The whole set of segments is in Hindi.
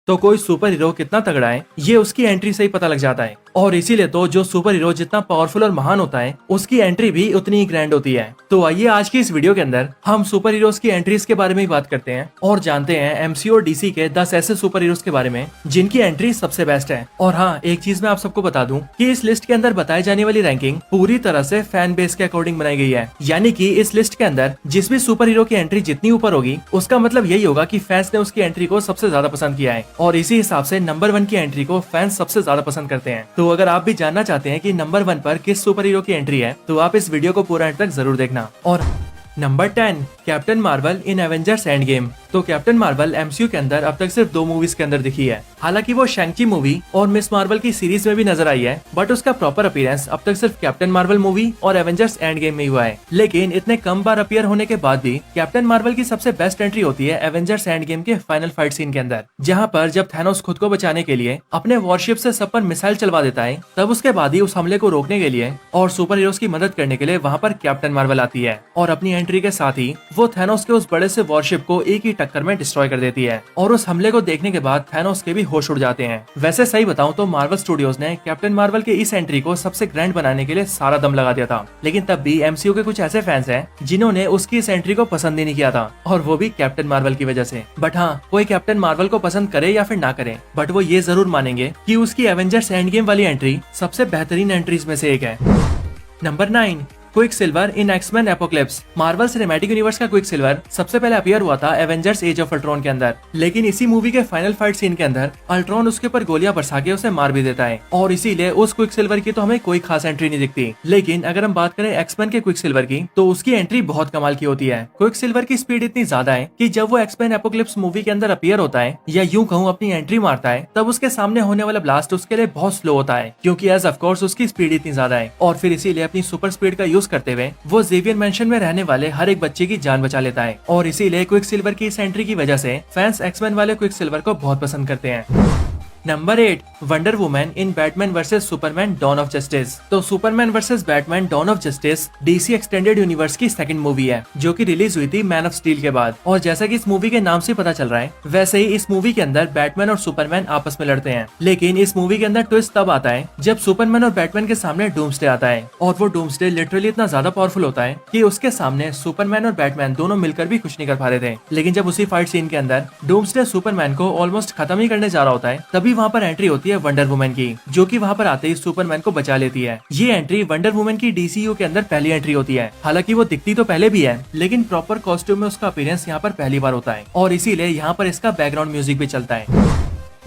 तो कोई सुपर हीरो कितना तगड़ा है ये उसकी एंट्री से ही पता लग जाता है। और इसीलिए तो जो सुपर हीरो जितना पावरफुल और महान होता है उसकी एंट्री भी उतनी ही ग्रैंड होती है। तो आइए आज की इस वीडियो के अंदर हम सुपर हीरोज की एंट्रीज के बारे में ही बात करते हैं और जानते हैं एमसीयू और डीसी के 10 ऐसे सुपर हीरोज के बारे में जिनकी एंट्री सबसे बेस्ट है। और हाँ, एक चीज मैं आप सबको बता दूं कि इस लिस्ट के अंदर बताई जाने वाली रैंकिंग पूरी तरह से फैन बेस के अकॉर्डिंग बनाई गई है। यानी कि इस लिस्ट के अंदर जिस भी सुपर हीरो की एंट्री जितनी ऊपर होगी उसका मतलब यही होगा कि फैंस ने उसकी एंट्री को सबसे ज्यादा पसंद किया है और इसी हिसाब से नंबर 1 की एंट्री को फैंस सबसे ज्यादा पसंद करते हैं। तो अगर आप भी जानना चाहते हैं कि नंबर 1 पर किस सुपर हीरो की एंट्री है तो आप इस वीडियो को पूरा अंत तक जरूर देखना। और number 10 captain Marvel in Avengers end game. तो कैप्टन मार्वल एमसीयू के अंदर अब तक सिर्फ 2 मूवीज के अंदर दिखी है। हालांकि वो शैंग-ची मूवी और मिस मार्वल की सीरीज में भी नजर आई है, बट उसका प्रॉपर अपीयरेंस अब तक सिर्फ कैप्टन मार्वल मूवी और एवेंजर्स एंड गेम में ही हुआ है। लेकिन इतने कम बार अपीयर होने के बाद भी कैप्टन मार्वल की सबसे बेस्ट एंट्री होती है एवेंजर्स एंड गेम के फाइनल फाइट सीन के अंदर, जहाँ पर जब थैनोस खुद को बचाने के लिए अपने वॉरशिप से सब पर मिसाइल चलवा देता है, तब उसके बाद ही उस हमले को रोकने के लिए और सुपर हीरोज की मदद करने के लिए वहाँ पर कैप्टन मार्वल आती है और अपनी एंट्री के साथ ही वो थैनोस के उस बड़े से वॉरशिप को एक ही टक्कर में डिस्ट्रॉय कर देती है। और उस हमले को देखने के बाद थैनोस के भी होश उड़ जाते हैं। वैसे सही बताऊं तो मार्वल स्टूडियोज ने कैप्टन मार्वल के इस एंट्री को सबसे ग्रैंड बनाने के लिए सारा दम लगा दिया था, लेकिन तब भी एमसीयू के कुछ ऐसे फैंस हैं जिन्होंने उसकी इस एंट्री को पसंद ही नहीं किया था, और वो भी कैप्टन मार्वल की वजह से। बट हाँ, कोई कैप्टन मार्वल को पसंद करे या फिर ना करे, बट वो ये जरूर मानेंगे कि उसकी एवेंजर्स एंड गेम वाली एंट्री सबसे बेहतरीन एंट्रीज में से एक है। Number 9 Quicksilver in X Men Apocalypse. Marvel Cinematic Universe का क्विक सिल्वर सबसे पहले अपीयर हुआ था एवेंजर्स एज ऑफ अल्ट्रॉन के अंदर, लेकिन इसी मूवी के फाइनल फाइट सीन के अंदर अल्ट्रॉन उसके ऊपर गोलियां बरसा के उसे मार भी देता है और इसीलिए उस क्विक सिल्वर की तो हमें कोई खास एंट्री नहीं दिखती। लेकिन अगर हम बात करें एक्समैन के क्विक सिल्वर की तो उसकी एंट्री बहुत कमाल की होती है। क्विक सिल्वर की स्पीड इतनी ज्यादा है कि जब वो एक्समैन एपोक्लिप्स मूवी के अंदर अपीयर होता है या यूं कहूं अपनी एंट्री मारता है, तब उसके सामने होने वाला ब्लास्ट उसके लिए बहुत स्लो होता है, क्योंकि एज ऑफ कोर्स उसकी स्पीड इतनी ज्यादा है। और फिर इसीलिए अपनी सुपर स्पीड का यूज करते हुए वो ज़ेवियर मैंशन में रहने वाले हर एक बच्चे की जान बचा लेता है। और इसीलिए क्विक सिल्वर की इस एंट्री की वजह से फैंस एक्समैन वाले क्विक सिल्वर को बहुत पसंद करते हैं। Number 8 Wonder Woman in Batman versus Superman Dawn of Justice. तो Superman versus Batman Dawn of Justice DC extended universe की सेकंड मूवी है जो कि रिलीज हुई थी मैन ऑफ स्टील के बाद। और जैसा कि इस मूवी के नाम से पता चल रहा है, वैसे ही इस मूवी के अंदर बैटमैन और सुपरमैन आपस में लड़ते हैं। लेकिन इस मूवी के अंदर ट्विस्ट तब आता है जब सुपरमैन और बैटमैन के सामने डूम्सडे आता है, और वो डूम्सडे लिटरली इतना ज्यादा पावरफुल होता है कि उसके सामने सुपरमैन और बैटमैन दोनों मिलकर भी कुछ नहीं कर पा रहे थे। लेकिन जब उसी फाइट सीन के अंदर डूम्सडे सुपरमैन को ऑलमोस्ट खत्म ही करने जा रहा होता है, तभी वहाँ पर एंट्री होती है वंडर वुमन की, जो कि वहाँ पर आते ही सुपरमैन को बचा लेती है। ये एंट्री वंडर वुमन की डीसीयू के अंदर पहली एंट्री होती है। हालांकि वो दिखती तो पहले भी है, लेकिन प्रॉपर कॉस्ट्यूम में उसका अपीयरेंस यहाँ पर पहली बार होता है और इसीलिए यहाँ पर इसका बैकग्राउंड म्यूजिक भी चलता है।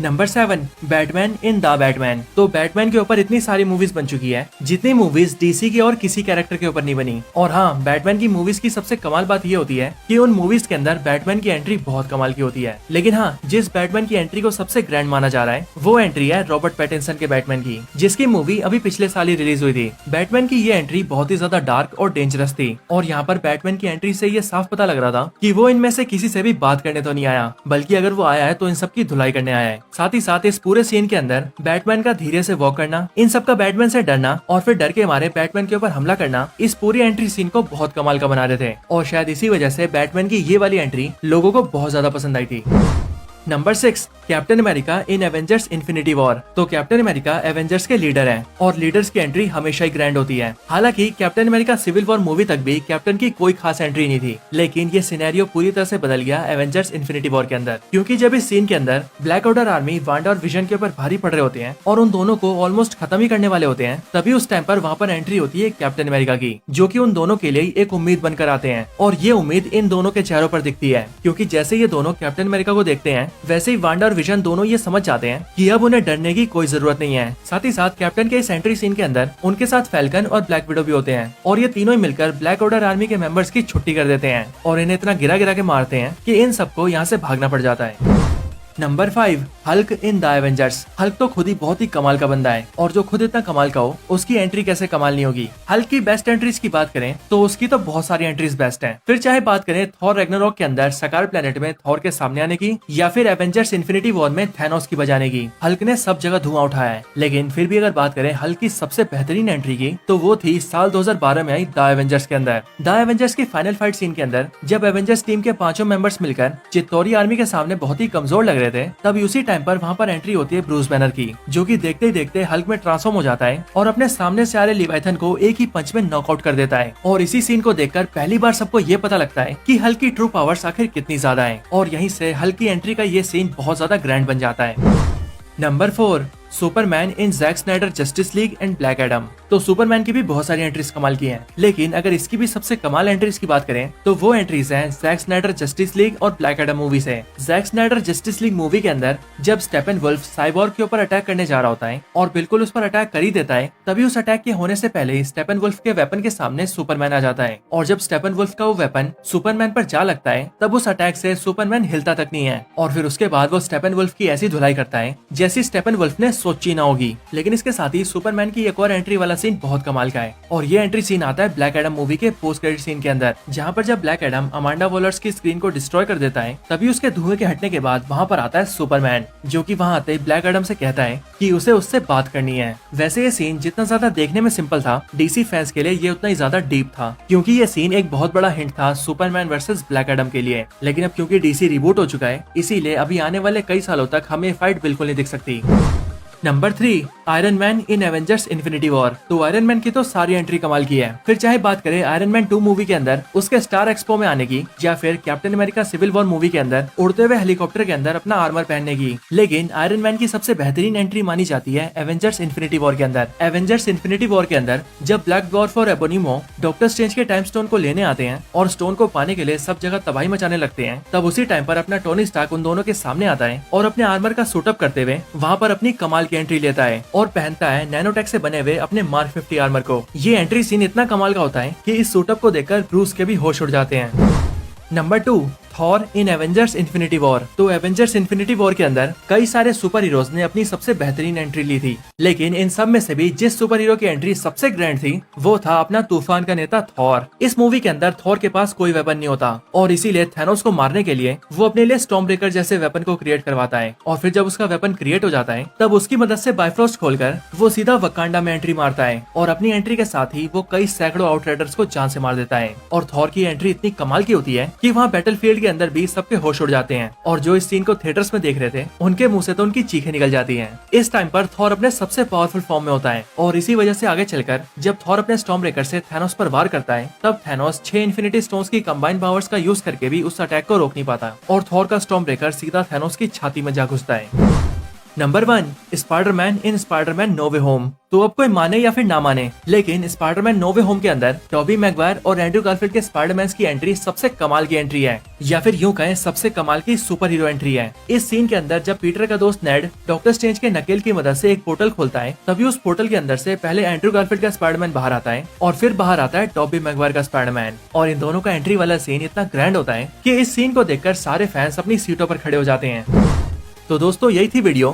Number 7 Batman in the Batman. तो बैटमैन के ऊपर इतनी सारी मूवीज बन चुकी है जितनी मूवीज डीसी के और किसी कैरेक्टर के ऊपर नहीं बनी। और हाँ, बैटमैन की मूवीज की सबसे कमाल बात ये होती है कि उन मूवीज के अंदर बैटमैन की एंट्री बहुत कमाल की होती है। लेकिन हाँ, जिस बैटमैन की एंट्री को सबसे ग्रैंड माना जा रहा है वो एंट्री है रॉबर्ट पैटिंसन के बैटमैन की, जिसकी मूवी अभी पिछले साल ही रिलीज हुई थी। बैटमैन की ये एंट्री बहुत ही ज्यादा डार्क और डेंजरस थी, और यहाँ पर बैटमैन की एंट्री से ये साफ पता लग रहा था कि वो इनमें से किसी से भी बात करने तो नहीं आया, बल्कि अगर वो आया है तो इन सबकी धुलाई करने आया है। साथ ही साथ इस पूरे सीन के अंदर बैटमैन का धीरे से वॉक करना, इन सब का बैटमैन से डरना और फिर डर के मारे बैटमैन के ऊपर हमला करना, इस पूरी एंट्री सीन को बहुत कमाल का बना रहे थे। और शायद इसी वजह से बैटमैन की ये वाली एंट्री लोगों को बहुत ज्यादा पसंद आई थी। Number 6 captain America in Avengers infinity war. तो कैप्टन अमेरिका एवेंजर्स के लीडर हैं और लीडर्स की एंट्री हमेशा ही ग्रैंड होती है। हालांकि Captain America Civil War movie तक भी कैप्टन की कोई खास एंट्री नहीं थी, लेकिन ये सिनेरियो पूरी तरह से बदल गया एवेंजर्स इन्फिनिटी वॉर के अंदर, क्योंकि जब इस सीन के अंदर ब्लैक ऑर्डर आर्मी वांडा और विजन के ऊपर भारी पड़ रहे होते हैं और उन दोनों को ऑलमोस्ट खत्म ही करने वाले होते हैं, तभी उस टाइम पर वहाँ पर एंट्री होती है कैप्टन अमेरिका की, जो की उन दोनों के लिए एक उम्मीद बनकर आते हैं। और ये उम्मीद इन दोनों के चेहरों पर दिखती है, क्योंकि जैसे ये दोनों कैप्टन अमेरिका को देखते हैं, वैसे ही वांडा और विजन दोनों ये समझ जाते हैं कि अब उन्हें डरने की कोई जरूरत नहीं है। साथ ही साथ कैप्टन के इस एंट्री सीन के अंदर उनके साथ फैल्कन और ब्लैक विडो भी होते हैं, और ये तीनों ही मिलकर ब्लैक ऑर्डर आर्मी के मेंबर्स की छुट्टी कर देते हैं और इन्हें इतना गिरा गिरा के मारते हैं कि इन सबको यहाँ से भागना पड़ जाता है। Number 5 Hulk in the Avengers. Hulk तो खुद ही बहुत ही कमाल का बंदा है, और जो खुद इतना कमाल का हो उसकी एंट्री कैसे कमाल नहीं होगी। हल्क की बेस्ट एंट्रीज की बात करें तो उसकी तो बहुत सारी एंट्रीज बेस्ट हैं। फिर चाहे बात करें थॉर रैग्नारोक के अंदर सकार प्लेनेट में थॉर के सामने आने की, या फिर एवेंजर्स इन्फिनिटी वॉर में थैनोस की बजाने की, हल्क ने सब जगह धुआं उठाया है। लेकिन फिर भी अगर बात करें हल्क की सबसे बेहतरीन एंट्री की, तो वो थी साल 2012 में आई द एवेंजर्स के अंदर। द एवेंजर्स की फाइनल फाइट सीन के अंदर जब एवेंजर्स टीम के 5 मेंबर्स मिलकर चित्तौरी आर्मी के सामने बहुत ही कमजोर लग रहे रहे थे तभी उसी टाइम पर वहाँ पर एंट्री होती है ब्रूस बैनर की, जो कि देखते ही देखते हल्क में ट्रांसफॉर्म हो जाता है और अपने सामने से आ रहे लिवाइथन को एक ही पंच में नॉकआउट कर देता है। और इसी सीन को देखकर पहली बार सबको ये पता लगता है कि हल्क की ट्रू पावर्स आखिर कितनी ज्यादा है, और यहीं से हल्क की एंट्री का ये सीन बहुत ज्यादा ग्रैंड बन जाता है। Number 4, Superman in Zack Snyder Justice League and Black Adam. तो सुपरमैन की भी बहुत सारी एंट्रीज कमाल की हैं, लेकिन अगर इसकी भी सबसे कमाल एंट्रीज की बात करें तो वो एंट्रीज हैं जैक स्नाइडर जस्टिस लीग और ब्लैक एडम मूवी से। Zack Snyder Justice League movie के अंदर जब स्टेपनवुल्फ साइबोर्ग के ऊपर अटैक करने जा रहा होता है और बिल्कुल उस पर अटैक कर ही देता है, तभी उस अटैक के होने से पहले स्टेपनवुल्फ के वेपन के सामने सुपरमैन आ जाता है, और जब स्टेपनवुल्फ का वो वेपन सुपरमैन पर जा लगता है तब उस अटैक से सुपरमैन हिलता तक नहीं है, और फिर उसके बाद वो स्टेपनवुल्फ की ऐसी धुलाई करता है जैसी स्टेपनवुल्फ ने सोची ना होगी। लेकिन इसके साथ ही सुपरमैन की एक और एंट्री वाला सीन बहुत कमाल का है, और ये एंट्री सीन आता है ब्लैक एडम मूवी के पोस्ट क्रेडिट सीन के अंदर, जहाँ पर जब ब्लैक एडम अमांडा वॉलर्स की स्क्रीन को डिस्ट्रॉय कर देता है तभी उसके धुएं के हटने के बाद वहाँ पर आता है सुपरमैन, जो कि वहाँ आते ही ब्लैक एडम से कहता है कि उसे उससे बात करनी है। वैसे ये सीन जितना ज्यादा देखने में सिंपल था, डीसी फैंस के लिए ये उतना ही ज्यादा डीप था, क्योंकि ये सीन एक बहुत बड़ा हिंट था सुपरमैन वर्सेस ब्लैक एडम के लिए। लेकिन अब क्योंकि डीसी रिबूट हो चुका है, इसीलिए अभी आने वाले कई सालों तक हमें फाइट बिल्कुल नहीं दिख सकती। Number 3, iron man in Avengers infinity war. तो आयरन मैन की तो सारी एंट्री कमाल की है, फिर चाहे बात करें आयरन मैन 2 मूवी के अंदर उसके स्टार एक्सपो में आने की, या फिर Captain America Civil War movie के अंदर उड़ते हुए हेलीकॉप्टर के अंदर अपना आर्मर पहनने की। लेकिन आयरन मैन की सबसे बेहतरीन एंट्री मानी जाती है एवेंजर्स इन्फिनिटी वॉर के अंदर। एवेंजर्स इन्फिनिटी वॉर के अंदर जब ब्लैक ड्वार्फ और एबोनिमो डॉक्टर स्ट्रेंज के टाइम स्टोन को लेने आते हैं और स्टोन को पाने के लिए सब जगह तबाही मचाने लगते हैं, तब उसी टाइम पर अपना टोनी स्टार्क उन दोनों के सामने आता है और अपने आर्मर का सूटअप करते हुए वहाँ पर अपनी कमाल की एंट्री लेता है और पहनता है नैनोटेक से बने हुए अपने मार्क 50 आर्मर को। ये एंट्री सीन इतना कमाल का होता है कि इस सूटअप को देखकर ब्रूस के भी होश उड़ जाते हैं। Number 2, Thor in Avengers infinity war. तो एवेंजर्स इन्फिनिटी वॉर के अंदर कई सारे सुपर हीरोज ने अपनी सबसे बेहतरीन एंट्री ली थी, लेकिन इन सब में से भी जिस सुपर हीरो की एंट्री सबसे ग्रैंड थी वो था अपना तूफान का नेता थॉर। इस मूवी के अंदर थॉर के पास कोई वेपन नहीं होता, और इसीलिए थैनोस को मारने के लिए वो अपने लिए स्टॉर्म ब्रेकर जैसे वेपन को क्रिएट करवाता है, और फिर जब उसका वेपन क्रिएट हो जाता है तब उसकी मदद से बाइफ्रोस्ट खोलकर वो सीधा वकांडा में एंट्री मारता है, और अपनी एंट्री के साथ ही वो कई सैकड़ों आउटराइडर्स को जान से मार देता है। और थॉर की एंट्री इतनी कमाल की होती है कि वहाँ बैटलफील्ड के अंदर भी सबके होश उड़ जाते हैं, और जो इस सीन को थिएटर्स में देख रहे थे उनके मुंह से तो उनकी चीखें निकल जाती हैं। इस टाइम पर थॉर अपने सबसे पावरफुल फॉर्म में होता है, और इसी वजह से आगे चलकर जब थॉर अपने स्टॉर्म ब्रेकर से थैनोस पर वार करता है तब थैनोस 6 इन्फिनिटी स्टोन्स की कंबाइंड पावर्स का यूज करके भी उस अटैक को रोक नहीं पाता, और थॉर का स्टॉर्म ब्रेकर सीधा थैनोस की छाती में जा घुसता है। नंबर 1, स्पाइडरमैन इन स्पाइडरमैन नो वे होम। तो अब कोई माने या फिर ना माने, लेकिन स्पाइडरमैन नो वे होम के अंदर टॉबी मैगवायर और एंड्रू गारफील्ड के स्पाइडरमैन की एंट्री सबसे कमाल की एंट्री है, या फिर यूं कहें सबसे कमाल की सुपर हीरो एंट्री है। इस सीन के अंदर जब पीटर का दोस्त नेड डॉक्टर स्ट्रेंज के नकेल की मदद से एक पोर्टल खोलता है, तभी उस पोर्टल के अंदर से पहले एंड्रू गारफील्ड का स्पाइडरमैन बाहर आता है और फिर बाहर आता है टॉबी मैगवायर का स्पाइडरमैन, और इन दोनों का एंट्री वाला सीन इतना ग्रैंड होता है कि इस सीन को देखकर सारे फैंस अपनी सीटों पर खड़े हो जाते हैं। तो दोस्तों यही थी वीडियो